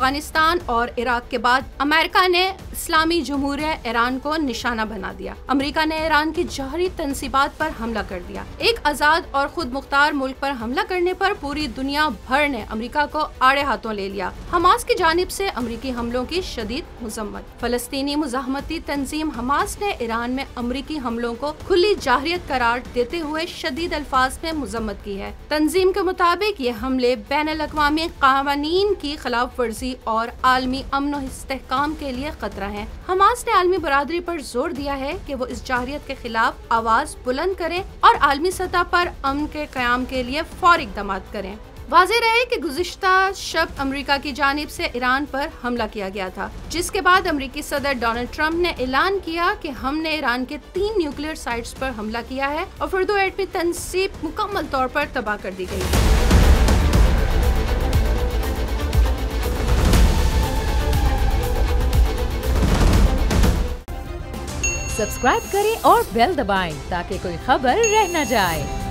अफगानिस्तान और इराक के बाद अमेरिका ने इस्लामी जमहूरिया ईरान को निशाना बना दिया। अमेरिका ने ईरान की जौहरी तंसीबात पर हमला कर दिया। एक आजाद और खुद मुख्तार मुल्क पर हमला करने पर पूरी दुनिया भर ने अमेरिका को आड़े हाथों ले लिया। हमास की जानिब से अमेरिकी हमलों की शदीद मजम्मत। फलस्तीनी मुजाहमती तंजीम हमास ने ईरान में अमेरिकी हमलों को खुली जाहिरियत करार देते हुए शदीद अल्फाज में मजम्मत की है। तंजीम के मुताबिक ये हमले बैनुल-अक़वामी क़वानीन की खिलाफ वर्जी और आलमी अमन और इस्तेहकाम के लिए खतरा है। हमास ने आलमी बरादरी पर जोर दिया है कि वो इस जाहिरियत के खिलाफ आवाज बुलंद करें और आलमी सतह पर अमन के क़याम के लिए फौरी इक़दाम करें। वाज़ेह रहे कि गुज़िश्ता शब अमेरिका की जानिब से ईरान पर हमला किया गया था, जिसके बाद अमेरिकी सदर डोनाल्ड ट्रंप ने ऐलान किया कि हमने ईरान के 3 न्यूक्लियर साइट्स पर हमला किया है और फ़र्दो एटमी तंसीब मुकम्मल तौर पर तबाह कर दी गई है। सब्सक्राइब करें और बेल दबाएं ताकि कोई खबर रह न जाए।